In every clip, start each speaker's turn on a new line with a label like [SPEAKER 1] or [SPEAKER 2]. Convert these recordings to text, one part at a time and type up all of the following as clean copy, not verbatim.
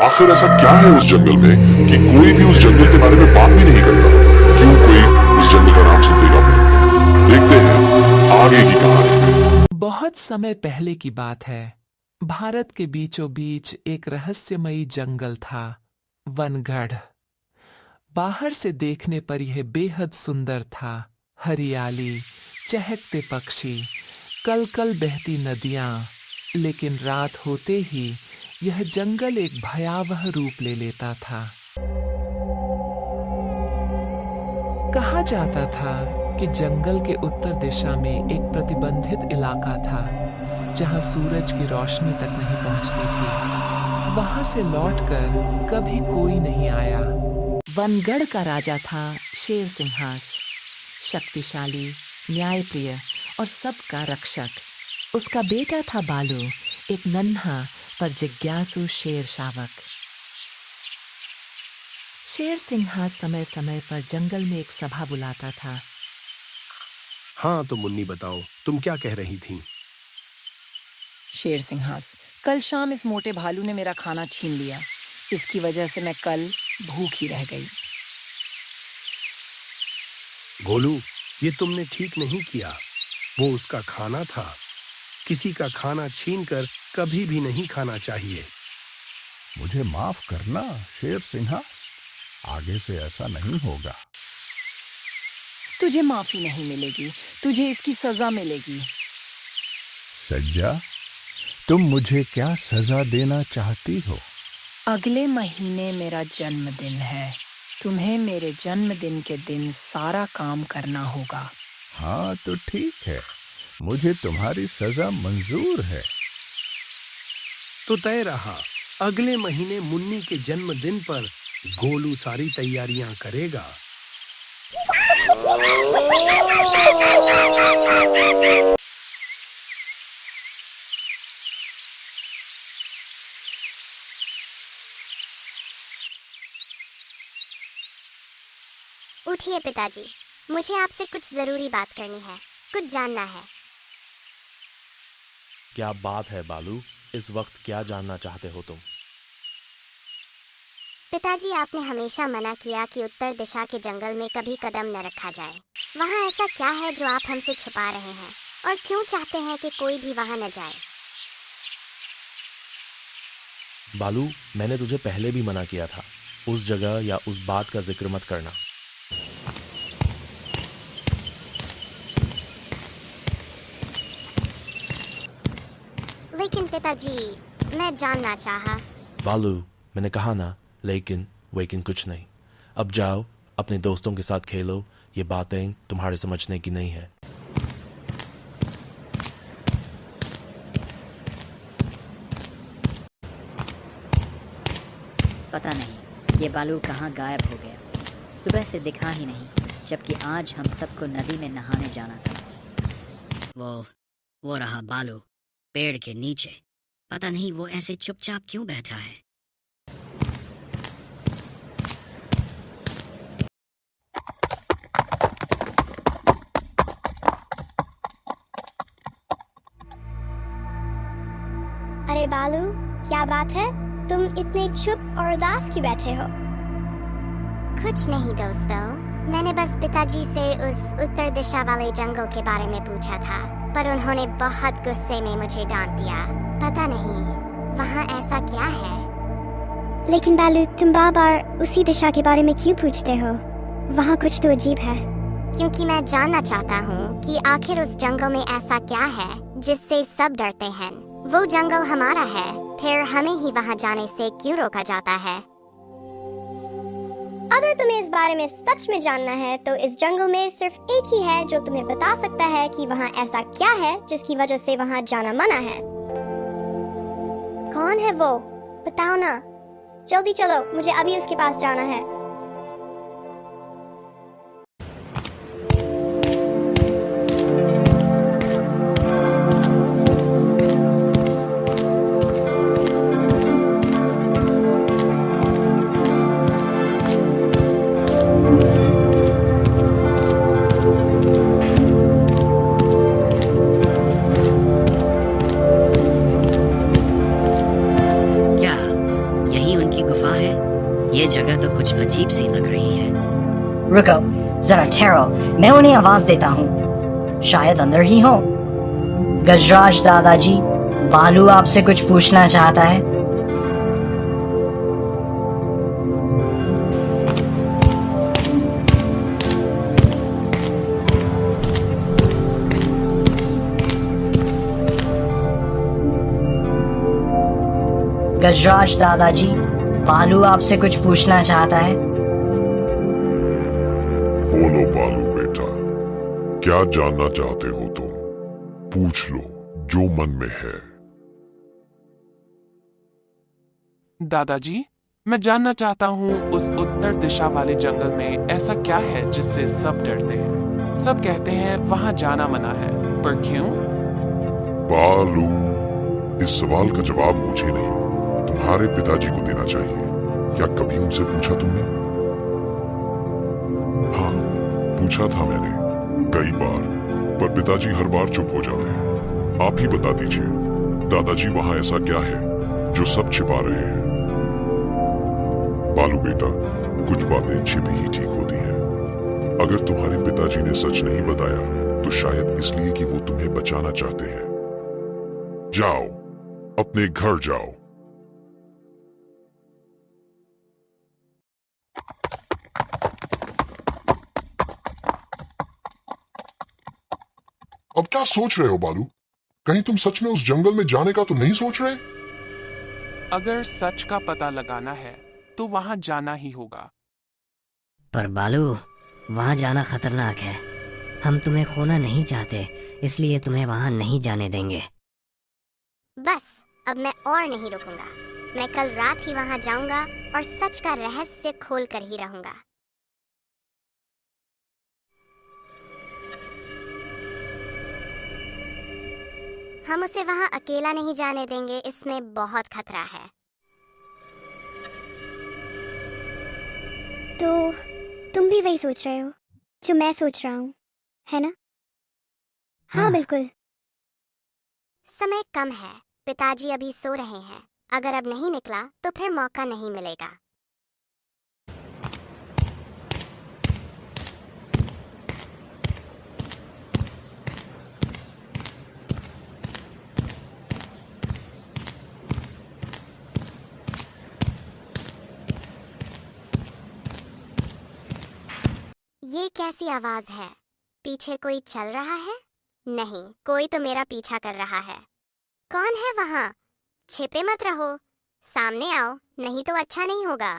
[SPEAKER 1] आखिर ऐसा क्या है उस जंगल में कि कोई भी उस जंगल के बारे में बात भी नहीं करता? क्यों कोई उस जंगल का नाम सुनते ही कांपता? देखते हैं आगे की कहानी।
[SPEAKER 2] बहुत समय पहले की बात है। भारत के बीचों बीच एक रहस्यमयी जंगल था, वनगढ़। बाहर से देखने पर यह बेहद सुंदर था। हरियाली, चहकते पक्षी, कल कल बहती नदियां। लेकिन रात होते ही यह जंगल एक भयावह रूप ले लेता था। कहा जाता था कि जंगल के उत्तर दिशा में एक प्रतिबंधित इलाका था, जहां सूरज की रोशनी तक नहीं पहुंचती थी। वहां से लौटकर कभी कोई नहीं आया।
[SPEAKER 3] वनगढ़ का राजा था शेर सिंहास, शक्तिशाली, न्यायप्रिय और सबका रक्षक। उसका बेटा था बालू, एक नन्हा पर जिज्ञासु शेर शावक। शेर सिंहास समय समय पर जंगल में एक सभा बुलाता था।
[SPEAKER 4] हाँ तो मुन्नी बताओ, तुम क्या कह रही थी?
[SPEAKER 5] शेर सिंहास, कल शाम इस मोटे भालू ने मेरा खाना छीन लिया। इसकी वजह से मैं कल भूखी रह गई।
[SPEAKER 4] गोलू, ये तुमने ठीक नहीं किया। वो उसका खाना था। किसी का खाना छीनकर कभी भी नहीं खाना चाहिए।
[SPEAKER 6] मुझे माफ करना शेर सिंहास, आगे से ऐसा नहीं होगा।
[SPEAKER 5] तुझे माफी नहीं मिलेगी, तुझे इसकी सजा मिलेगी।
[SPEAKER 6] सज्जा, तुम मुझे क्या सजा देना चाहती हो?
[SPEAKER 5] अगले महीने मेरा जन्मदिन है। तुम्हें मेरे जन्मदिन के दिन सारा काम करना होगा।
[SPEAKER 6] हाँ तो ठीक है, मुझे तुम्हारी सजा मंजूर है।
[SPEAKER 4] तो तय रहा, अगले महीने मुन्नी के जन्मदिन पर गोलू सारी तैयारियां करेगा।
[SPEAKER 7] उठिए पिताजी, मुझे आपसे कुछ जरूरी बात करनी है, कुछ जानना है।
[SPEAKER 8] क्या बात है बालू? इस वक्त क्या जानना चाहते हो तुम?
[SPEAKER 7] पिताजी, आपने हमेशा मना किया कि उत्तर दिशा के जंगल में कभी कदम न रखा जाए। वहाँ ऐसा क्या है जो आप हमसे छुपा रहे हैं, और क्यों चाहते हैं कि कोई भी वहाँ न जाए?
[SPEAKER 8] बालू, मैंने तुझे पहले भी मना किया था, उस जगह या उस बात का जिक्र मत करना।
[SPEAKER 7] लेकिन पिताजी, मैं जानना चाहा।
[SPEAKER 8] बालू, मैंने कहा ना, लेकिन वेकिन कुछ नहीं। अब जाओ, अपने दोस्तों के साथ खेलो। ये बातें तुम्हारे समझने की नहीं है।
[SPEAKER 9] पता नहीं ये बालू कहाँ गायब हो गया। सुबह से दिखा ही नहीं, जबकि आज हम सबको नदी में नहाने जाना था। वो रहा बालू, पेड़ के नीचे। पता नहीं वो ऐसे चुपचाप क्यों बैठा है।
[SPEAKER 7] अरे बालू, क्या बात है? तुम इतने चुप और उदास क्यों बैठे हो? कुछ नहीं दोस्तों, मैंने बस पिताजी से उस उत्तर दिशा वाले जंगल के बारे में पूछा था, पर उन्होंने बहुत गुस्से में मुझे डांट दिया। पता नहीं वहाँ ऐसा क्या है। लेकिन बालू, तुम बार बार उसी दिशा के बारे में क्यों पूछते हो? वहाँ कुछ तो अजीब है। क्योंकि मैं जानना चाहता हूँ कि आखिर उस जंगल में ऐसा क्या है जिससे सब डरते हैं। वो जंगल हमारा है, फिर हमें ही वहाँ जाने से क्यों रोका जाता है? अगर तुम्हें इस बारे में सच में जानना है, तो इस जंगल में सिर्फ एक ही है जो तुम्हें बता सकता है कि वहाँ ऐसा क्या है जिसकी वजह से वहाँ जाना मना है। कौन है वो? बताओ ना, जल्दी चलो, मुझे अभी उसके पास जाना है।
[SPEAKER 9] की गुफा है? ये जगह तो कुछ अजीब सी लग रही है।
[SPEAKER 10] रुको, जरा ठहरो, मैं उन्हें आवाज देता हूँ। शायद अंदर ही हो। गजराज दादाजी, बालू आपसे कुछ पूछना चाहता है। गजराज दादाजी, बालू आपसे कुछ पूछना चाहता है।
[SPEAKER 1] बोलो बालू बेटा, क्या जानना चाहते हो तुम? पूछ लो जो मन में है।
[SPEAKER 2] दादाजी, मैं जानना चाहता हूँ उस उत्तर दिशा वाले जंगल में ऐसा क्या है जिससे सब डरते हैं? सब कहते हैं वहां जाना मना है, पर क्यों?
[SPEAKER 1] बालू, इस सवाल का जवाब मुझे नहीं, तुम्हारे पिताजी को देना चाहिए। क्या कभी उनसे पूछा तुमने? हाँ, पूछा था मैंने कई बार, पर पिताजी हर बार चुप हो जाते हैं। आप ही बता दीजिए दादाजी, वहां ऐसा क्या है जो सब छिपा रहे हैं? बालू बेटा, कुछ बातें छिपी ही ठीक होती हैं। अगर तुम्हारे पिताजी ने सच नहीं बताया तो शायद इसलिए कि वो तुम्हें बचाना चाहते हैं। जाओ, अपने घर जाओ। अब क्या सोच रहे हो बालू? कहीं तुम सच में उस जंगल में जाने का तो नहीं सोच रहे?
[SPEAKER 2] अगर सच का पता लगाना है तो वहां जाना ही होगा।
[SPEAKER 9] पर बालू, वहां जाना खतरनाक है। हम तुम्हें खोना नहीं चाहते, इसलिए तुम्हें वहां नहीं जाने देंगे।
[SPEAKER 7] बस, अब मैं और नहीं रुकूंगा। मैं कल रात ही वहां जाऊंगा और सच का रहस्य खोल कर ही रहूंगा। हम उसे वहां अकेला नहीं जाने देंगे, इसमें बहुत खतरा है। तो तुम भी वही सोच रहे हो जो मैं सोच रहा हूँ, है ना? हाँ, बिल्कुल। समय कम है, पिताजी अभी सो रहे हैं। अगर अब नहीं निकला तो फिर मौका नहीं मिलेगा। ये कैसी आवाज है? पीछे कोई चल रहा है? नहीं, कोई तो मेरा पीछा कर रहा है। कौन है वहां? छिपे मत रहो, सामने आओ, नहीं तो अच्छा नहीं होगा।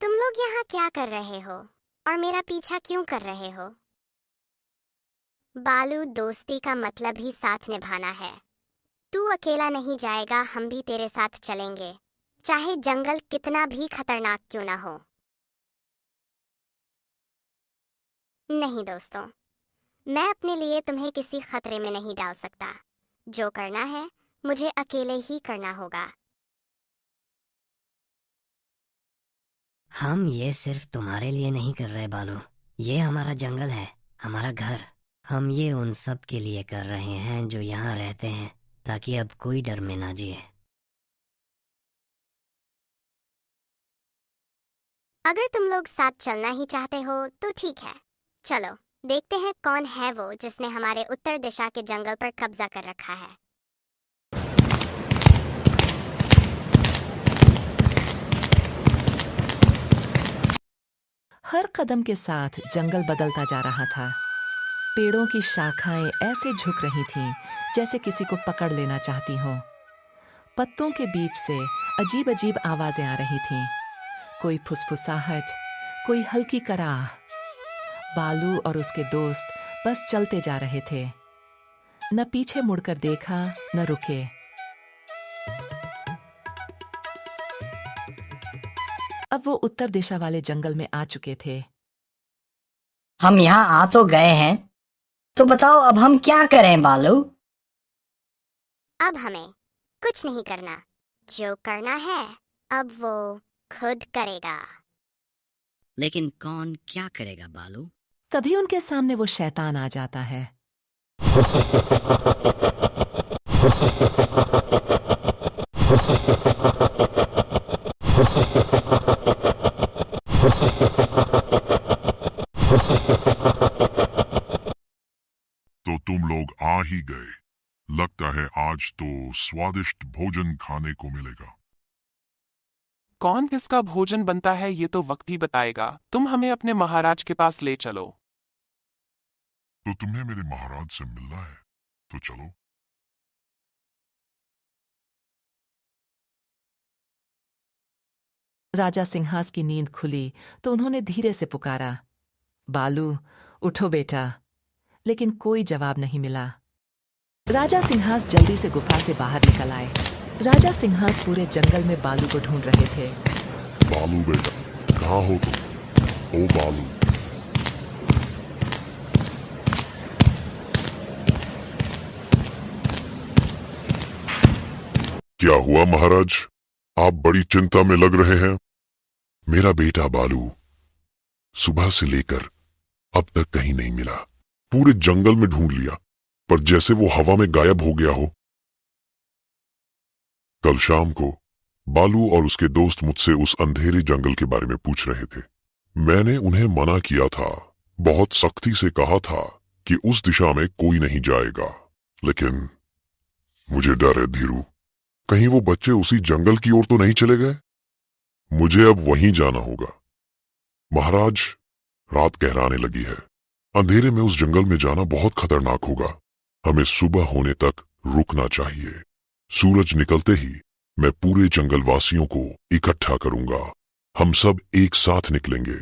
[SPEAKER 7] तुम लोग यहाँ क्या कर रहे हो और मेरा पीछा क्यों कर रहे हो? बालू, दोस्ती का मतलब ही साथ निभाना है। तू अकेला नहीं जाएगा, हम भी तेरे साथ चलेंगे, चाहे जंगल कितना भी खतरनाक क्यों ना हो। नहीं दोस्तों, मैं अपने लिए तुम्हें किसी खतरे में नहीं डाल सकता। जो करना है मुझे अकेले ही करना होगा।
[SPEAKER 9] हम ये सिर्फ तुम्हारे लिए नहीं कर रहे बालू। ये हमारा जंगल है, हमारा घर। हम ये उन सब के लिए कर रहे हैं जो यहाँ रहते हैं, ताकि अब कोई डर में ना जिए।
[SPEAKER 7] अगर तुम लोग साथ चलना ही चाहते हो तो ठीक है, चलो देखते हैं कौन है वो जिसने हमारे उत्तर दिशा के जंगल पर कब्जा कर रखा है।
[SPEAKER 3] हर कदम के साथ जंगल बदलता जा रहा था। पेड़ों की शाखाएं ऐसे झुक रही थीं जैसे किसी को पकड़ लेना चाहती हों। पत्तों के बीच से अजीब अजीब आवाजें आ रही थीं, कोई फुसफुसाहट, कोई हल्की कराह। बालू और उसके दोस्त बस चलते जा रहे थे, न पीछे मुड़कर देखा न रुके। अब वो उत्तर दिशा वाले जंगल में आ चुके थे।
[SPEAKER 10] हम यहाँ आ तो गए हैं, तो बताओ अब हम क्या करें बालू?
[SPEAKER 7] अब हमें कुछ नहीं करना, जो करना है अब वो खुद करेगा।
[SPEAKER 9] लेकिन कौन क्या करेगा बालू?
[SPEAKER 3] तभी उनके सामने वो शैतान आ जाता है।
[SPEAKER 1] तो तुम लोग आ ही गए। लगता है आज तो स्वादिष्ट भोजन खाने को मिलेगा।
[SPEAKER 2] कौन किसका भोजन बनता है ये तो वक्त ही बताएगा। तुम हमें अपने महाराज के पास ले चलो।
[SPEAKER 1] तो तुम्हें मेरे महाराज से मिलना है, तो चलो।
[SPEAKER 3] राजा सिंहास की नींद खुली तो उन्होंने धीरे से पुकारा, बालू उठो बेटा। लेकिन कोई जवाब नहीं मिला। राजा सिंहास जल्दी से गुफा से बाहर निकल आए। राजा सिंहास पूरे जंगल में बालू को ढूंढ रहे थे।
[SPEAKER 1] बालू बेटा, कहाँ हो तुम? ओ बालू। क्या हुआ महाराज? आप बड़ी चिंता में लग रहे हैं। मेरा बेटा बालू सुबह से लेकर अब तक कहीं नहीं मिला। पूरे जंगल में ढूंढ लिया, पर जैसे वो हवा में गायब हो गया हो। कल शाम को बालू और उसके दोस्त मुझसे उस अंधेरे जंगल के बारे में पूछ रहे थे। मैंने उन्हें मना किया था, बहुत सख्ती से कहा था कि उस दिशा में कोई नहीं जाएगा। लेकिन मुझे डर है धीरू, कहीं वो बच्चे उसी जंगल की ओर तो नहीं चले गए। मुझे अब वहीं जाना होगा। महाराज, रात गहराने लगी है। अंधेरे में उस जंगल में जाना बहुत खतरनाक होगा। हमें सुबह होने तक रुकना चाहिए। सूरज निकलते ही मैं पूरे जंगल वासियों को इकट्ठा करूंगा। हम सब एक साथ निकलेंगे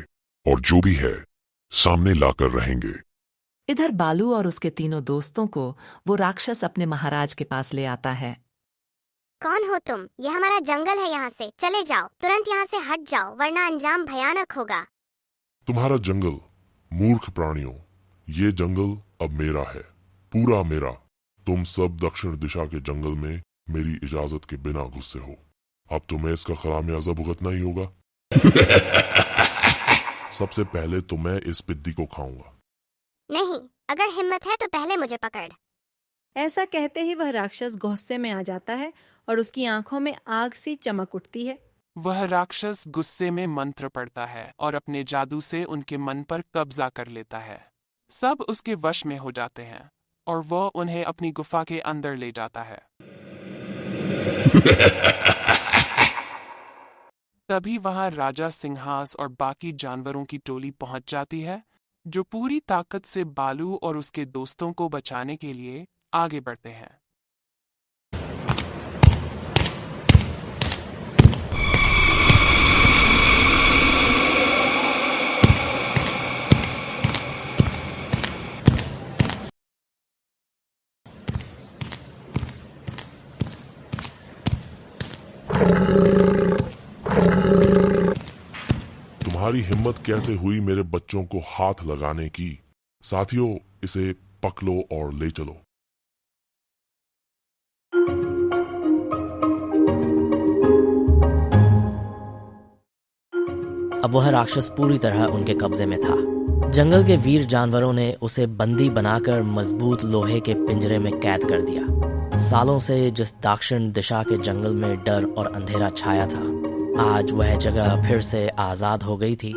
[SPEAKER 1] और जो भी है सामने लाकर रहेंगे।
[SPEAKER 3] इधर बालू और उसके तीनों दोस्तों को वो राक्षस अपने महाराज के पास ले आता है।
[SPEAKER 7] कौन हो तुम? ये हमारा जंगल है, यहाँ से चले जाओ। तुरंत यहाँ से हट जाओ, वरना अंजाम भयानक होगा।
[SPEAKER 1] तुम्हारा जंगल, मूर्ख प्राणियों, ये जंगल अब मेरा है, पूरा मेरा। तुम सब दक्षिण दिशा के जंगल में मेरी इजाजत के बिना घुसे हो। अब तुम्हें इसका खमियाजा भुगतना ही होगा। सबसे पहले तो मैं इस पिद्दी को खाऊंगा।
[SPEAKER 7] नहीं, अगर हिम्मत है तो पहले मुझे पकड़।
[SPEAKER 11] ऐसा कहते ही वह राक्षस गुस्से में आ जाता है और उसकी आंखों में आग सी चमक उठती है।
[SPEAKER 2] वह राक्षस गुस्से में मंत्र पढ़ता है और अपने जादू से उनके मन पर कब्जा कर लेता है। सब उसके वश में हो जाते हैं और वह उन्हें अपनी गुफा के अंदर ले जाता है। तभी वहां राजा सिंहास और बाकी जानवरों की टोली पहुंच जाती है, जो पूरी ताकत से बालू और उसके दोस्तों को बचाने के लिए आगे बढ़ते हैं।
[SPEAKER 1] तुम्हारी हिम्मत कैसे हुई मेरे बच्चों को हाथ लगाने की? साथियों, इसे पकड़ो और ले चलो।
[SPEAKER 9] अब वह राक्षस पूरी तरह उनके कब्जे में था। जंगल के वीर जानवरों ने उसे बंदी बनाकर मजबूत लोहे के पिंजरे में कैद कर दिया। सालों से जिस दक्षिण दिशा के जंगल में डर और अंधेरा छाया था, आज वह जगह फिर से आजाद हो गई थी।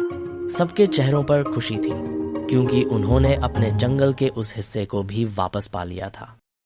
[SPEAKER 9] सबके चेहरों पर खुशी थी, क्योंकि उन्होंने अपने जंगल के उस हिस्से को भी वापस पा लिया था।